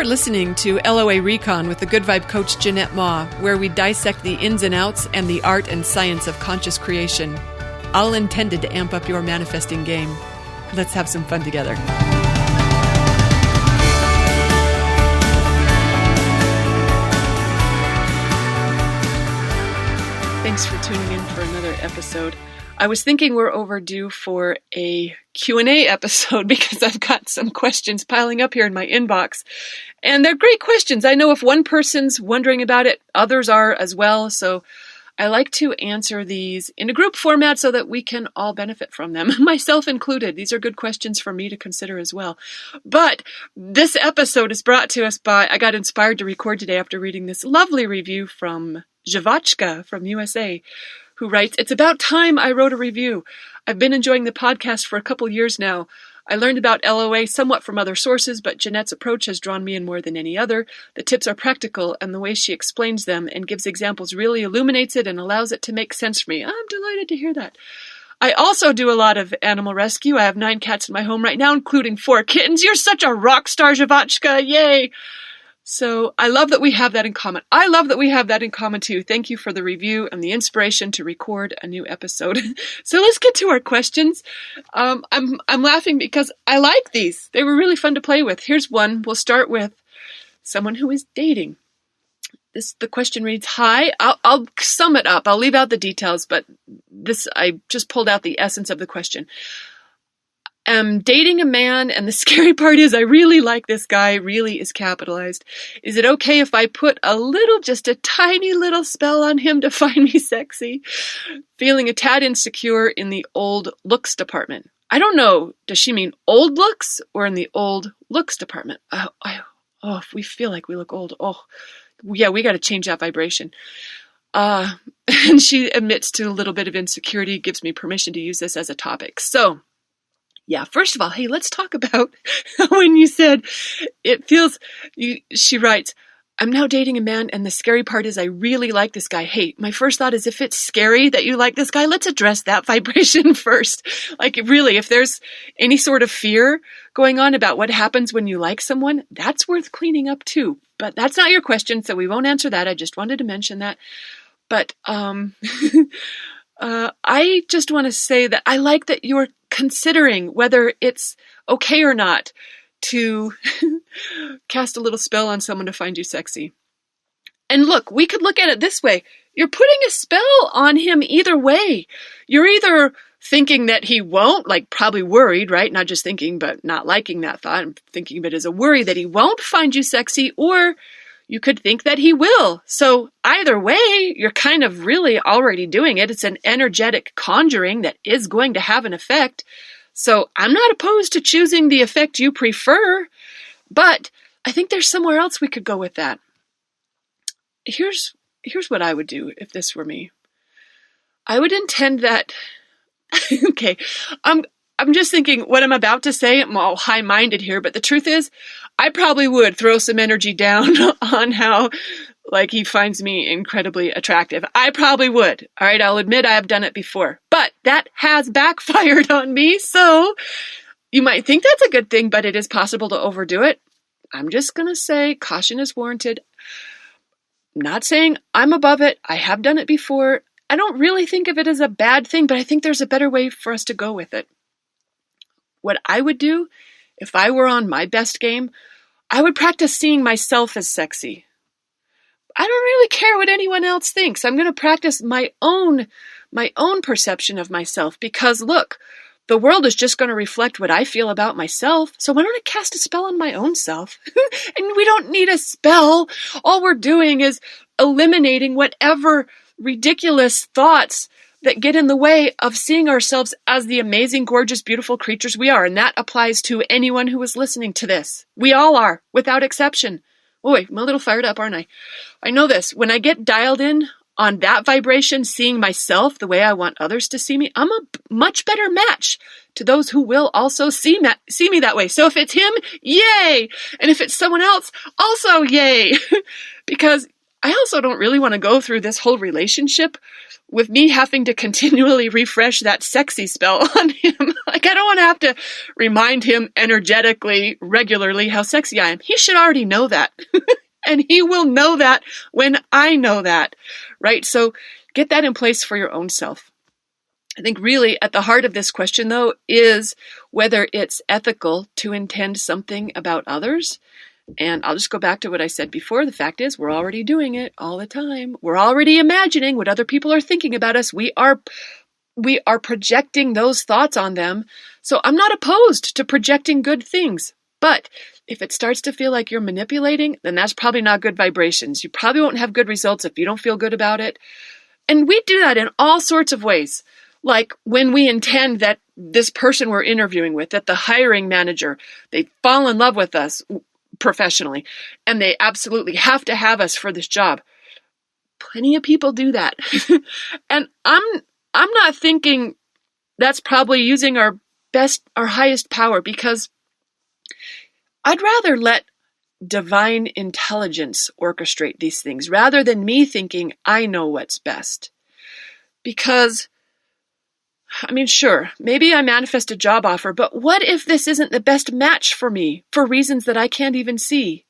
listening to LOA Recon with the Good Vibe Coach Jeanette Ma, where we dissect the ins and outs and the art and science of conscious creation, all intended to amp up your manifesting game. Let's have some fun together. Thanks for tuning in for another episode. I was thinking we're overdue for a Q&A episode because I've got some questions piling up here in my inbox. And they're great questions. I know if one person's wondering about it, others are as well. So I like to answer these in a group format so that we can all benefit from them, myself included. These are good questions for me to consider as well. But this episode is brought to us by, I got inspired to record today after reading this lovely review from Zhavachka from USA, who writes, "It's about time I wrote a review. I've been enjoying the podcast for a couple years now. I learned about LOA somewhat from other sources, but Jeanette's approach has drawn me in more than any other. The tips are practical, and the way she explains them and gives examples really illuminates it and allows it to make sense for me." I'm delighted to hear that. I also do a lot of animal rescue. I have 9 cats in my home right now, including 4 kittens. You're such a rock star, Zhavachka. Yay! So I love that we have that in common. I love that we have that in common too. Thank you for the review and the inspiration to record a new episode. So let's get to our questions. I'm laughing because I like these. They were really fun to play with. Here's one. We'll start with someone who is dating. The question reads, "Hi." I'll sum it up. I'll leave out the details, but I just pulled out the essence of the question. I'm dating a man, and the scary part is I really like this guy, really is capitalized. Is it okay if I put just a tiny little spell on him to find me sexy? Feeling a tad insecure in the old looks department. I don't know, does she mean old looks or in the old looks department? If we feel like we look old, yeah, we got to change that vibration. And she admits to a little bit of insecurity, gives me permission to use this as a topic. So, yeah, first of all, hey, let's talk about when you said she writes, "I'm now dating a man, and the scary part is I really like this guy." Hey, my first thought is if it's scary that you like this guy, let's address that vibration first. Like really, if there's any sort of fear going on about what happens when you like someone, that's worth cleaning up too. But that's not your question, so we won't answer that. I just wanted to mention that. But I just want to say that I like that you're considering whether it's okay or not to cast a little spell on someone to find you sexy. And look, we could look at it this way. You're putting a spell on him either way. You're either thinking that he won't, like probably worried, right? Not just thinking, but not liking that thought. I'm thinking of it as a worry that he won't find you sexy, or you could think that he will. So either way, you're kind of really already doing it. It's an energetic conjuring that is going to have an effect. So I'm not opposed to choosing the effect you prefer, but I think there's somewhere else we could go with that. Here's what I would do if this were me. I would intend that, okay, I'm just thinking what I'm about to say, I'm all high-minded here, but the truth is, I probably would throw some energy down on how, he finds me incredibly attractive. I probably would. All right, I'll admit I have done it before, but that has backfired on me, so you might think that's a good thing, but it is possible to overdo it. I'm just going to say caution is warranted. Not saying I'm above it. I have done it before. I don't really think of it as a bad thing, but I think there's a better way for us to go with it. What I would do, if I were on my best game, I would practice seeing myself as sexy. I don't really care what anyone else thinks. I'm going to practice my own perception of myself because, look, the world is just going to reflect what I feel about myself. So why don't I cast a spell on my own self? And we don't need a spell. All we're doing is eliminating whatever ridiculous thoughts that get in the way of seeing ourselves as the amazing, gorgeous, beautiful creatures we are. And that applies to anyone who is listening to this. We all are, without exception. Boy, I'm a little fired up, aren't I? I know this. When I get dialed in on that vibration, seeing myself the way I want others to see me, I'm a much better match to those who will also see me that way. So if it's him, yay! And if it's someone else, also yay! Because I also don't really want to go through this whole relationship with me having to continually refresh that sexy spell on him. Like, I don't want to have to remind him energetically, regularly, how sexy I am. He should already know that. And he will know that when I know that, right? So get that in place for your own self. I think really at the heart of this question, though, is whether it's ethical to intend something about others. And I'll just go back to what I said before. The fact is, we're already doing it all the time. We're already imagining what other people are thinking about us. We are projecting those thoughts on them. So I'm not opposed to projecting good things. But if it starts to feel like you're manipulating, then that's probably not good vibrations. You probably won't have good results if you don't feel good about it. And we do that in all sorts of ways. Like when we intend that this person we're interviewing with, that the hiring manager, they fall in love with us professionally, and they absolutely have to have us for this job. Plenty of people do that. And I'm not thinking that's probably using our highest power, because I'd rather let divine intelligence orchestrate these things rather than me thinking I know what's best. Because, I mean, sure, maybe I manifest a job offer, but what if this isn't the best match for me for reasons that I can't even see?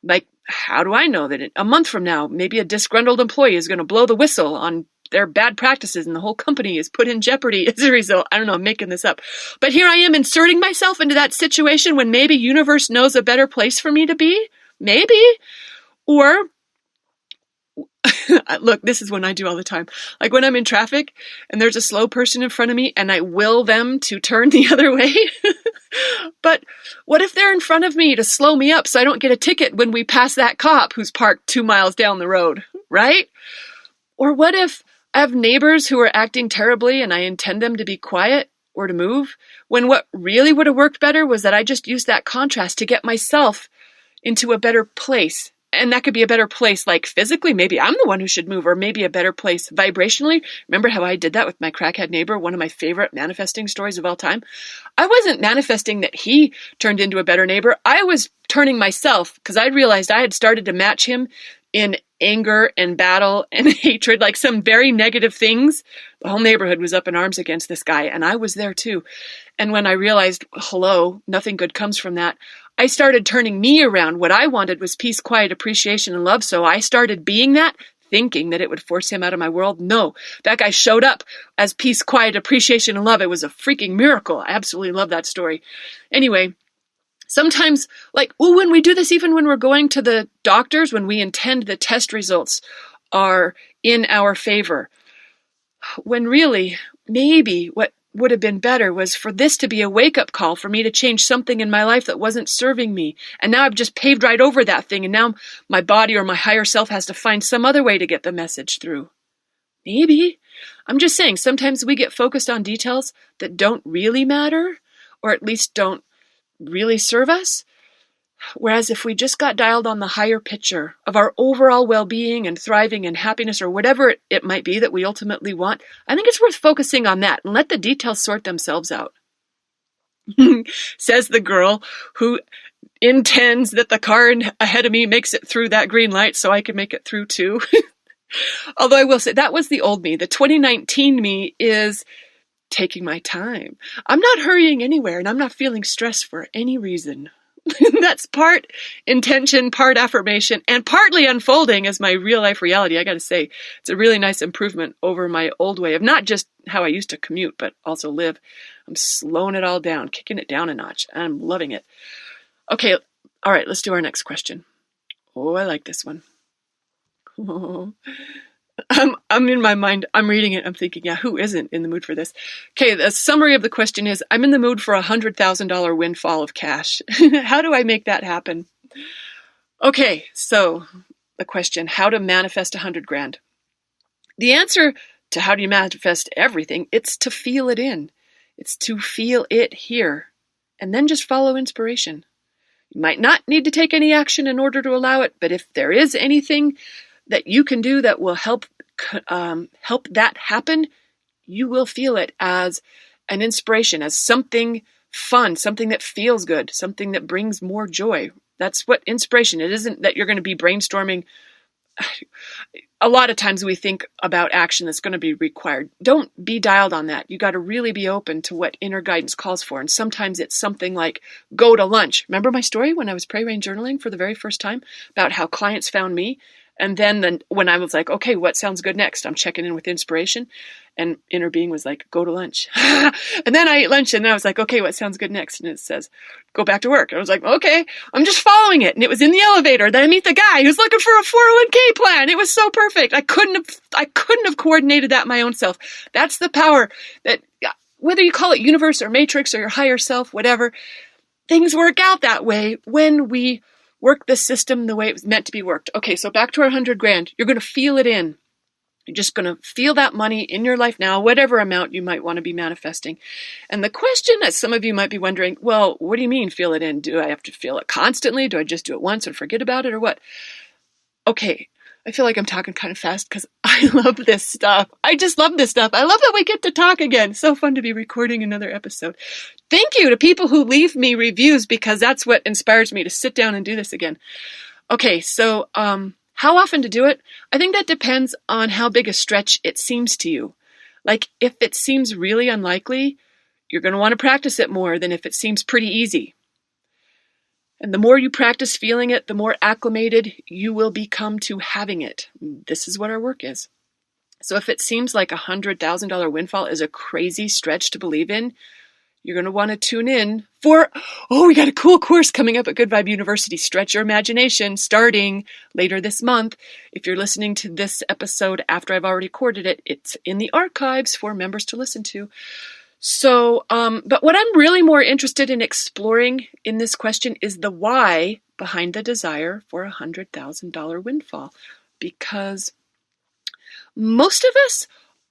Like, how do I know that a month from now, maybe a disgruntled employee is going to blow the whistle on their bad practices and the whole company is put in jeopardy as a result? I don't know, I'm making this up. But here I am inserting myself into that situation when maybe universe knows a better place for me to be. Maybe. Or, look, this is one I do all the time. Like when I'm in traffic and there's a slow person in front of me and I will them to turn the other way. But what if they're in front of me to slow me up so I don't get a ticket when we pass that cop who's parked 2 miles down the road, right? Or what if I have neighbors who are acting terribly and I intend them to be quiet or to move, when what really would have worked better was that I just used that contrast to get myself into a better place. And that could be a better place, like physically, maybe I'm the one who should move, or maybe a better place vibrationally. Remember how I did that with my crackhead neighbor, one of my favorite manifesting stories of all time? I wasn't manifesting that he turned into a better neighbor. I was turning myself, because I realized I had started to match him in anger and battle and hatred, like some very negative things. The whole neighborhood was up in arms against this guy, and I was there too. And when I realized, hello, nothing good comes from that, I started turning me around. What I wanted was peace, quiet, appreciation, and love. So I started being that, thinking that it would force him out of my world. No, that guy showed up as peace, quiet, appreciation, and love. It was a freaking miracle. I absolutely love that story. Anyway, sometimes, like, when we do this, even when we're going to the doctors, when we intend the test results are in our favor, when really, maybe what would have been better was for this to be a wake-up call for me to change something in my life that wasn't serving me. And now I've just paved right over that thing, and now my body or my higher self has to find some other way to get the message through. Maybe. I'm just saying, sometimes we get focused on details that don't really matter, or at least don't really serve us. Whereas if we just got dialed on the higher picture of our overall well-being and thriving and happiness, or whatever it might be that we ultimately want, I think it's worth focusing on that and let the details sort themselves out. Says the girl who intends that the car ahead of me makes it through that green light so I can make it through too. Although I will say, that was the old me. The 2019 me is taking my time. I'm not hurrying anywhere, and I'm not feeling stressed for any reason. That's part intention, part affirmation, and partly unfolding as my real life reality. I got to say, it's a really nice improvement over my old way of not just how I used to commute, but also live. I'm slowing it all down, kicking it down a notch. I'm loving it. Okay, all right, let's do our next question. Oh, I like this one. Oh. I'm in my mind, I'm reading it, I'm thinking, yeah, who isn't in the mood for this? Okay, the summary of the question is, I'm in the mood for $100,000 windfall of cash. How do I make that happen? Okay, so the question, how to manifest 100 grand? The answer to how do you manifest everything, it's to feel it in. It's to feel it here. And then just follow inspiration. You might not need to take any action in order to allow it, but if there is anything that you can do that will help that happen, you will feel it as an inspiration, as something fun, something that feels good, something that brings more joy. That's what inspiration. It isn't that you're going to be brainstorming a lot of times we think about action that's going to be required. Don't be dialed on that. You got to really be open to what inner guidance calls for. And sometimes it's something like go to lunch. Remember my story when I was Pray Rain journaling for the very first time about how clients found me? And then when I was like, okay, what sounds good next? I'm checking in with inspiration. And inner being was like, go to lunch. And then I ate lunch and I was like, okay, what sounds good next? And it says, go back to work. And I was like, okay, I'm just following it. And it was in the elevator. Then I meet the guy who's looking for a 401k plan. It was so perfect. I couldn't have coordinated that my own self. That's the power that, whether you call it universe or matrix or your higher self, whatever, things work out that way when we work the system the way it was meant to be worked. Okay, so back to our 100 grand. You're going to feel it in. You're just going to feel that money in your life now, whatever amount you might want to be manifesting. And the question that some of you might be wondering, well, what do you mean feel it in? Do I have to feel it constantly? Do I just do it once and forget about it or what? Okay, I feel like I'm talking kind of fast because I love this stuff. I just love this stuff. I love that we get to talk again. So fun to be recording another episode. Thank you to people who leave me reviews because that's what inspires me to sit down and do this again. Okay, so how often to do it? I think that depends on how big a stretch it seems to you. Like if it seems really unlikely, you're going to want to practice it more than if it seems pretty easy. And the more you practice feeling it, the more acclimated you will become to having it. This is what our work is. So if it seems like $100,000 windfall is a crazy stretch to believe in, you're going to want to tune in for, we got a cool course coming up at Good Vibe University, Stretch Your Imagination, starting later this month. If you're listening to this episode after I've already recorded it, it's in the archives for members to listen to. So, but what I'm really more interested in exploring in this question is the why behind the desire for a $100,000 windfall. Because most of us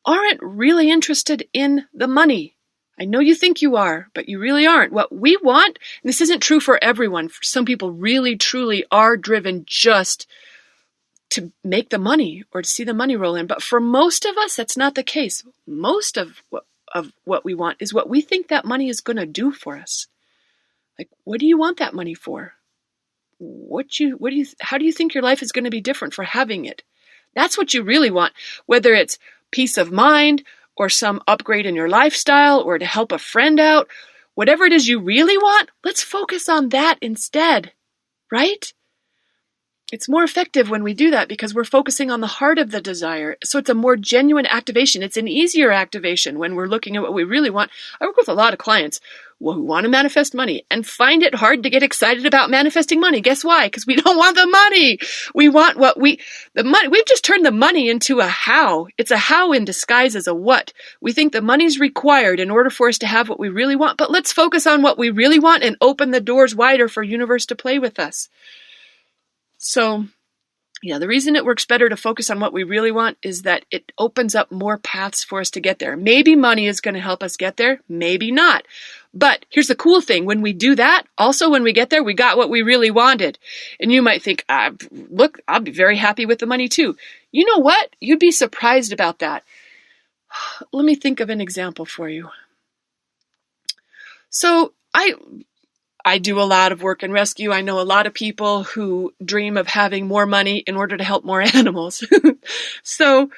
aren't really interested in the money. I know you think you are, but you really aren't. What we want, and this isn't true for everyone, for some people really, truly are driven just to make the money or to see the money roll in. But for most of us, that's not the case. Most of what we want is what we think that money is going to do for us. Like, what do you want that money for? How do you think your life is going to be different for having it? That's what you really want, whether it's peace of mind or some upgrade in your lifestyle or to help a friend out. Whatever it is you really want, let's focus on that instead, right? It's more effective when we do that because we're focusing on the heart of the desire. So it's a more genuine activation. It's an easier activation when we're looking at what we really want. I work with a lot of clients who want to manifest money and find it hard to get excited about manifesting money. Guess why? Because we don't want the money. We want the money. We've just turned the money into a how. It's a how in disguise as a what. We think the money's required in order for us to have what we really want. But let's focus on what we really want and open the doors wider for universe to play with us. So, the reason it works better to focus on what we really want is that it opens up more paths for us to get there. Maybe money is going to help us get there, maybe not. But here's the cool thing. When we do that, also when we get there, we got what we really wanted. And you might think, look, I'll be very happy with the money too. You know what? You'd be surprised about that. Let me think of an example for you. So I do a lot of work in rescue. I know a lot of people who dream of having more money in order to help more animals. So,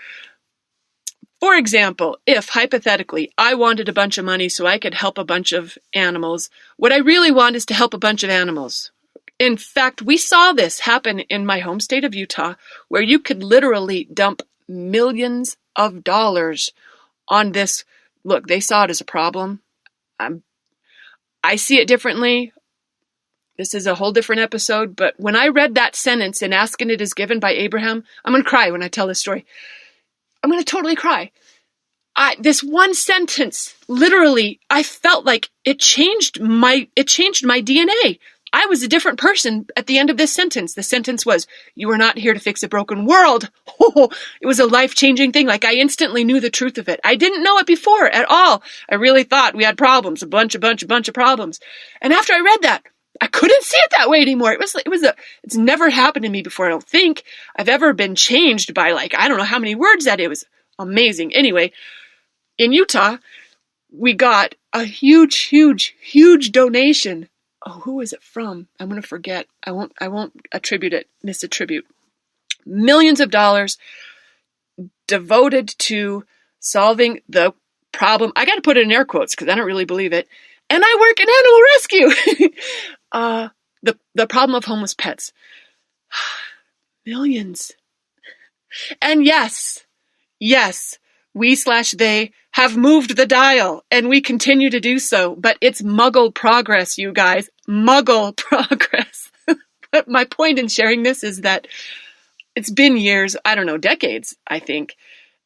for example, if hypothetically I wanted a bunch of money so I could help a bunch of animals, what I really want is to help a bunch of animals. In fact, we saw this happen in my home state of Utah, where you could literally dump millions of dollars on this. Look, they saw it as a problem. I see it differently. This is a whole different episode, but when I read that sentence in Ask and It Is Given by Abraham, I'm going to cry when I tell this story. I'm going to totally cry. This one sentence, literally, I felt like it changed my DNA. I was a different person at the end of this sentence. The sentence was, "You are not here to fix a broken world." It was a life-changing thing. Like I instantly knew the truth of it. I didn't know it before at all. I really thought we had problems, a bunch of problems. And after I read that, I couldn't see it that way anymore. It's never happened to me before. I don't think I've ever been changed by I don't know how many words that it was amazing. Anyway, in Utah, we got a huge donation. Oh, who is it from? I'm going to forget. I won't misattribute. Millions of dollars devoted to solving the problem. I got to put it in air quotes because I don't really believe it. And I work in animal rescue. The problem of homeless pets. Millions. And yes, we/they have moved the dial, and we continue to do so, but it's muggle progress, you guys. Muggle progress. But my point in sharing this is that it's been years, I don't know, decades, I think.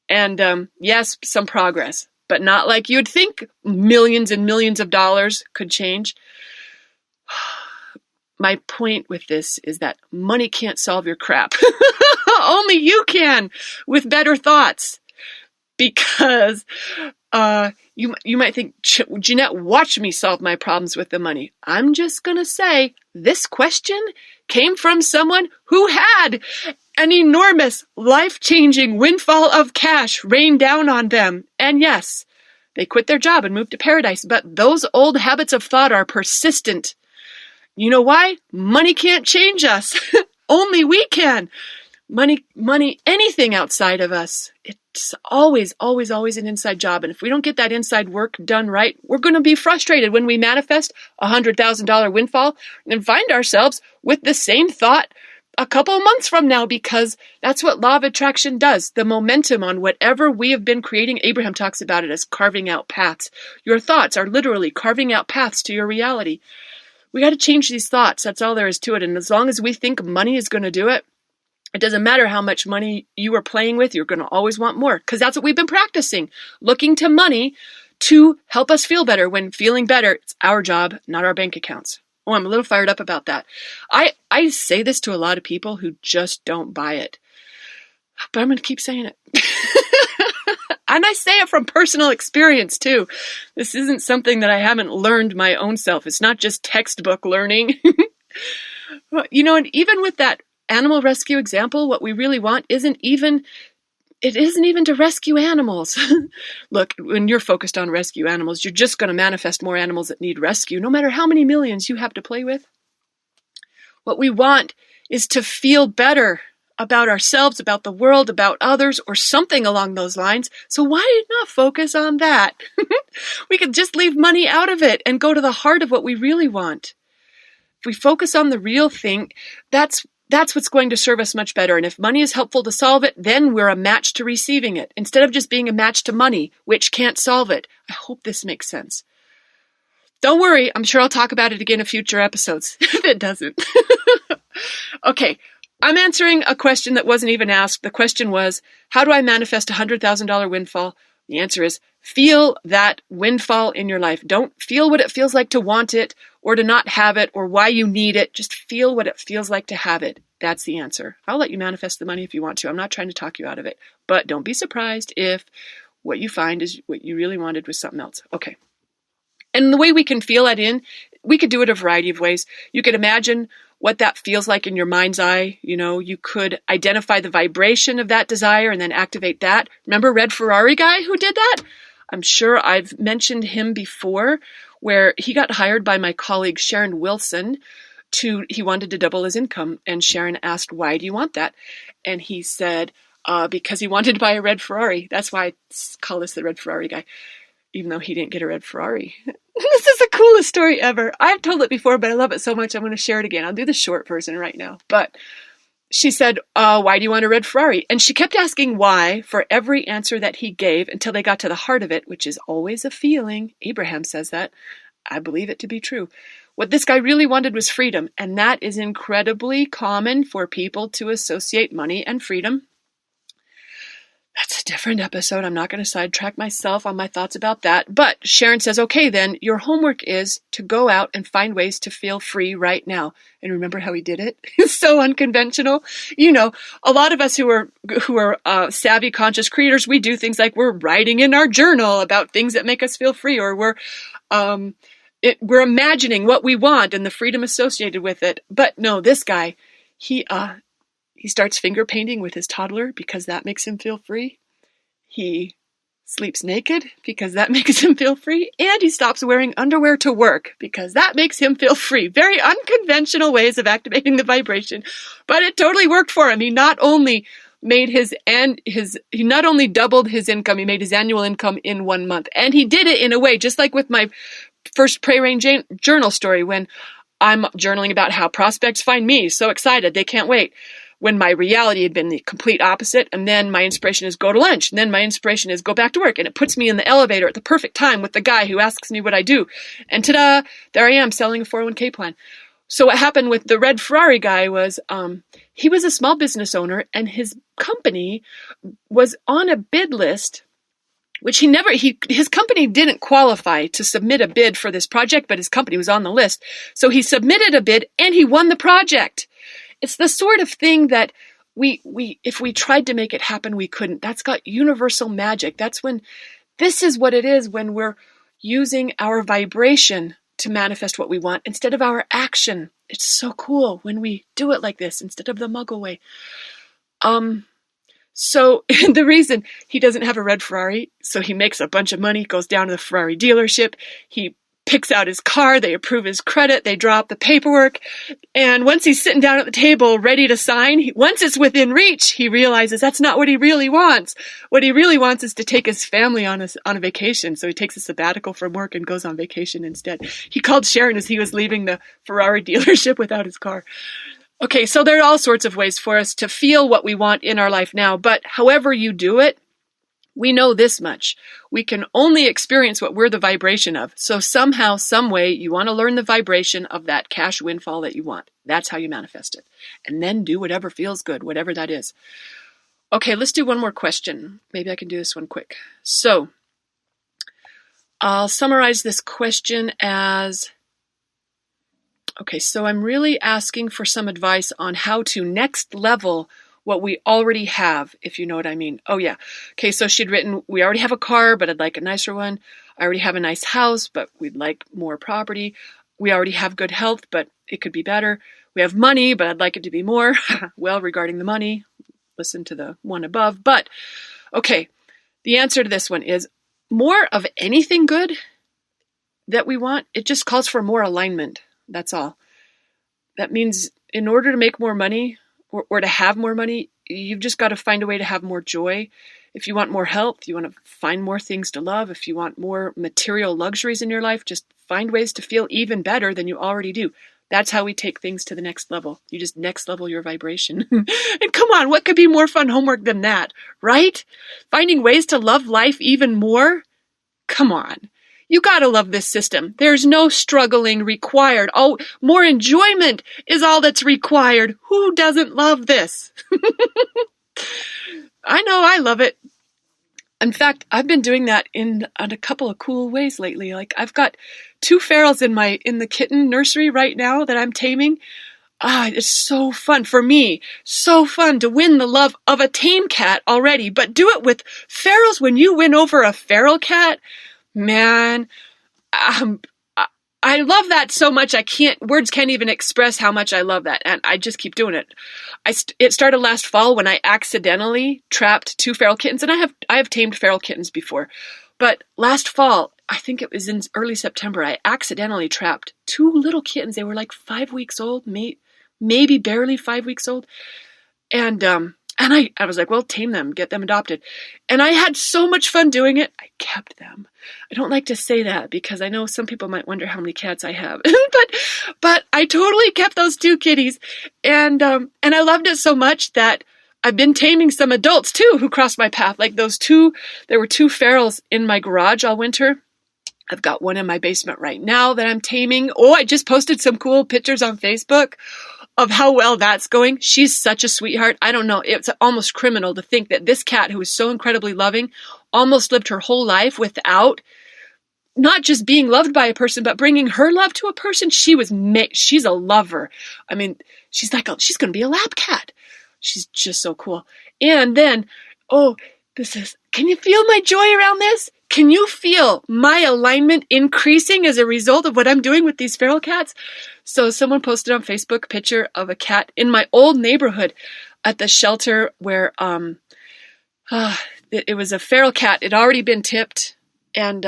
And yes, some progress, but not like you'd think millions and millions of dollars could change. My point with this is that money can't solve your crap. Only you can, with better thoughts. Because you might think, Jeanette, watch me solve my problems with the money. I'm just going to say this question came from someone who had an enormous, life-changing windfall of cash rain down on them. And yes, they quit their job and moved to paradise. But those old habits of thought are persistent. You know why? Money can't change us. Only we can. Money, anything outside of us. It's always an inside job. And if we don't get that inside work done right, we're going to be frustrated when we manifest a $100,000 windfall and find ourselves with the same thought a couple of months from now, because that's what law of attraction does. The momentum on whatever we have been creating, Abraham talks about it as carving out paths. Your thoughts are literally carving out paths to your reality. We got to change these thoughts. That's all there is to it. And as long as we think money is going to do it, it doesn't matter how much money you are playing with, you're going to always want more, because that's what we've been practicing, looking to money to help us feel better. When feeling better, it's our job, not our bank accounts. Oh, I'm a little fired up about that. I say this to a lot of people who just don't buy it, but I'm going to keep saying it. And I say it from personal experience too. This isn't something that I haven't learned my own self. It's not just textbook learning. And even with that animal rescue example, what we really want isn't even to rescue animals. Look, when you're focused on rescue animals, you're just going to manifest more animals that need rescue, no matter how many millions you have to play with. What we want is to feel better about ourselves, about the world, about others, or something along those lines. So why not focus on that? We could just leave money out of it and go to the heart of what we really want. If we focus on the real thing, that's what's going to serve us much better. And if money is helpful to solve it, then we're a match to receiving it, instead of just being a match to money, which can't solve it. I hope this makes sense. Don't worry, I'm sure I'll talk about it again in future episodes, if it doesn't. Okay, I'm answering a question that wasn't even asked. The question was, how do I manifest a $100,000 windfall? The answer is, feel that windfall in your life. Don't feel what it feels like to want it or to not have it or why you need it. Just feel what it feels like to have it. That's the answer. I'll let you manifest the money if you want to. I'm not trying to talk you out of it. But don't be surprised if what you find is what you really wanted was something else. Okay. And the way we can feel that we could do it a variety of ways. You could imagine what that feels like in your mind's eye. You could identify the vibration of that desire and then activate that. Remember Red Ferrari guy who did that? I'm sure I've mentioned him before, where he got hired by my colleague Sharon Wilson he wanted to double his income. And Sharon asked, why do you want that? And he said, because he wanted to buy a red Ferrari. That's why I call this the Red Ferrari guy, even though he didn't get a red Ferrari. This is the coolest story ever. I've told it before, but I love it so much I'm going to share it again. I'll do the short version right now. But she said, why do you want a red Ferrari? And she kept asking why for every answer that he gave until they got to the heart of it, which is always a feeling. Abraham says that. I believe it to be true. What this guy really wanted was freedom, and that is incredibly common for people to associate money and freedom. That's a different episode. I'm not going to sidetrack myself on my thoughts about that. But Sharon says, okay, then your homework is to go out and find ways to feel free right now. And remember how he did it? It's so unconventional. A lot of us who are savvy, conscious creators, we do things like we're writing in our journal about things that make us feel free, or we're imagining what we want and the freedom associated with it. But no, this guy, he starts finger painting with his toddler because that makes him feel free. He sleeps naked because that makes him feel free, and he stops wearing underwear to work because that makes him feel free. Very unconventional ways of activating the vibration, but it totally worked for him. He not only doubled his income, he made his annual income in 1 month, and he did it in a way just like with my first Pray Rain journal story, when I'm journaling about how prospects find me so excited they can't wait, when my reality had been the complete opposite. And then my inspiration is go to lunch, and then my inspiration is go back to work, and it puts me in the elevator at the perfect time with the guy who asks me what I do, and ta-da, there I am selling a 401k plan. So what happened with the red Ferrari guy was he was a small business owner, and his company was on a bid list, which his company didn't qualify to submit a bid for this project, but his company was on the list. So he submitted a bid and he won the project. It's the sort of thing that if we tried to make it happen, we couldn't. That's got universal magic. This is what it is when we're using our vibration to manifest what we want instead of our action. It's so cool when we do it like this instead of the Muggle way. So the reason he doesn't have a red Ferrari, so he makes a bunch of money, goes down to the Ferrari dealership, he picks out his car, they approve his credit, they draw up the paperwork, and once he's sitting down at the table ready to sign, once it's within reach, he realizes that's not what he really wants. What he really wants is to take his family on a vacation, so he takes a sabbatical from work and goes on vacation instead. He called Sharon as he was leaving the Ferrari dealership without his car. Okay, so there are all sorts of ways for us to feel what we want in our life now, but however you do it, we know this much. We can only experience what we're the vibration of. So somehow, some way, you want to learn the vibration of that cash windfall that you want. That's how you manifest it. And then do whatever feels good, whatever that is. Okay, let's do one more question. Maybe I can do this one quick. So I'll summarize this question as, okay, so I'm really asking for some advice on how to next level what we already have, if you know what I mean. Oh yeah. Okay, so she'd written, we already have a car, but I'd like a nicer one. I already have a nice house, but we'd like more property. We already have good health, but it could be better. We have money, but I'd like it to be more. Well, regarding the money, listen to the one above. But, okay, the answer to this one is more of anything good that we want. It just calls for more alignment. That's all. That means in order to make more money, or to have more money, you've just got to find a way to have more joy. If you want more health, you want to find more things to love. If you want more material luxuries in your life, just find ways to feel even better than you already do. That's how we take things to the next level. You just next level your vibration. And come on, what could be more fun homework than that, right? Finding ways to love life even more? Come on. You gotta love this system. There's no struggling required. Oh, more enjoyment is all that's required. Who doesn't love this? I know I love it. In fact, I've been doing that in a couple of cool ways lately. Like I've got 2 ferals in the kitten nursery right now that I'm taming. It's so fun for me. So fun to win the love of a tame cat already, but do it with ferals. When you win over a feral cat, man, I love that so much. Words can't even express how much I love that. And I just keep doing it. It started last fall when I accidentally trapped 2 feral kittens, and I have tamed feral kittens before. But last fall, I think it was in early September, I accidentally trapped 2 little kittens. They were like 5 weeks old, maybe barely 5 weeks old. And I was like, well, tame them, get them adopted. And I had so much fun doing it. I kept them. I don't like to say that because I know some people might wonder how many cats I have. but I totally kept those 2 kitties. And I loved it so much that I've been taming some adults too who crossed my path. Like there were 2 ferals in my garage all winter. I've got one in my basement right now that I'm taming. Oh, I just posted some cool pictures on Facebook of how well that's going. She's such a sweetheart. I don't know. It's almost criminal to think that this cat, who is so incredibly loving, almost lived her whole life without not just being loved by a person, but bringing her love to a person. She's a lover. I mean, she's going to be a lap cat. She's just so cool. And then, can you feel my joy around this? Can you feel my alignment increasing as a result of what I'm doing with these feral cats? So someone posted on Facebook a picture of a cat in my old neighborhood at the shelter where it was a feral cat. It had already been tipped, and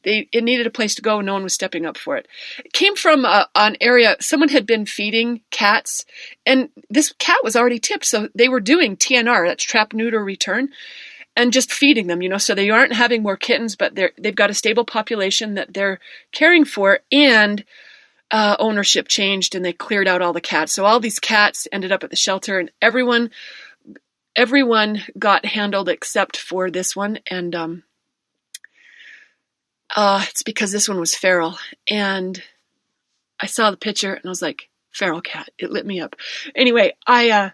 it needed a place to go, and no one was stepping up for it. It came from an area, someone had been feeding cats, and this cat was already tipped, so they were doing TNR, that's trap, neuter, return, and just feeding them, so they aren't having more kittens, but they've got a stable population that they're caring for, and ownership changed, and they cleared out all the cats. So all these cats ended up at the shelter, and everyone got handled except for this one, and it's because this one was feral. And I saw the picture, and I was like, feral cat. It lit me up. Anyway, I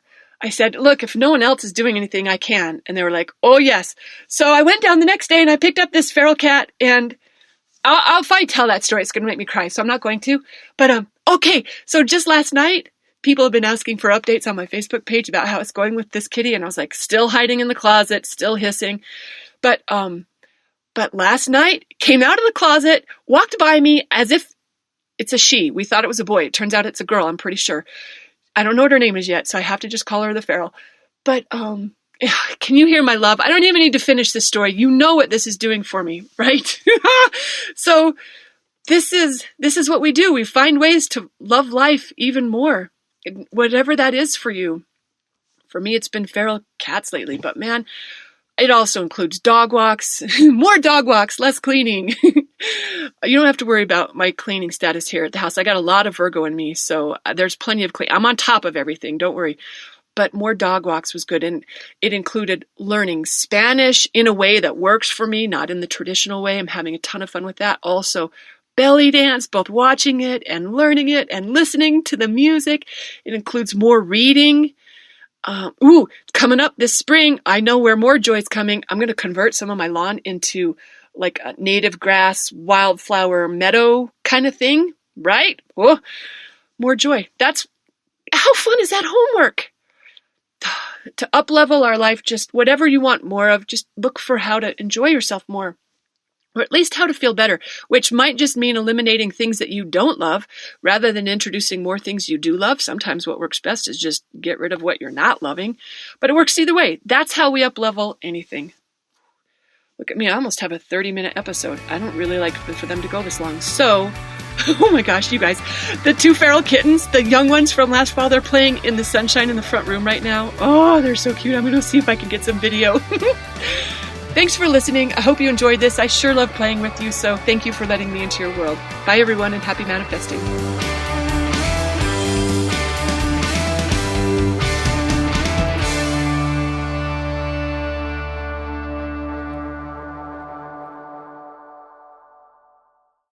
said, look, if no one else is doing anything, I can. And they were like, oh, yes. So I went down the next day, and I picked up this feral cat, and if I tell that story, it's going to make me cry, so I'm not going to. But, okay, so just last night, people have been asking for updates on my Facebook page about how it's going with this kitty, and I was like, still hiding in the closet, still hissing. But last night, came out of the closet, walked by me as if it's a she. We thought it was a boy. It turns out it's a girl, I'm pretty sure. I don't know what her name is yet, so I have to just call her the feral. But, can you hear my love? I don't even need to finish this story. You know what this is doing for me, right? So this is what we do. We find ways to love life even more, whatever that is for you. For me, it's been feral cats lately, but man, it also includes dog walks, more dog walks, less cleaning. You don't have to worry about my cleaning status here at the house. I got a lot of Virgo in me, so there's plenty of clean. I'm on top of everything, don't worry. But more dog walks was good, and it included learning Spanish in a way that works for me, not in the traditional way. I'm having a ton of fun with that. Also, belly dance, both watching it and learning it and listening to the music. It includes more reading. Coming up this spring, I know where more joy is coming. I'm going to convert some of my lawn into like a native grass, wildflower meadow kind of thing, right? Oh, more joy. How fun is that homework? To uplevel our life, just whatever you want more of, just look for how to enjoy yourself more, or at least how to feel better, which might just mean eliminating things that you don't love rather than introducing more things you do love. Sometimes what works best is just get rid of what you're not loving, but it works either way. That's how we uplevel anything. Look at me, I almost have a 30-minute episode. I don't really like for them to go this long. So, oh my gosh, you guys, the 2 feral kittens, the young ones from last fall, they're playing in the sunshine in the front room right now. Oh, they're so cute. I'm going to see if I can get some video. Thanks for listening. I hope you enjoyed this. I sure love playing with you, so thank you for letting me into your world. Bye, everyone, and happy manifesting.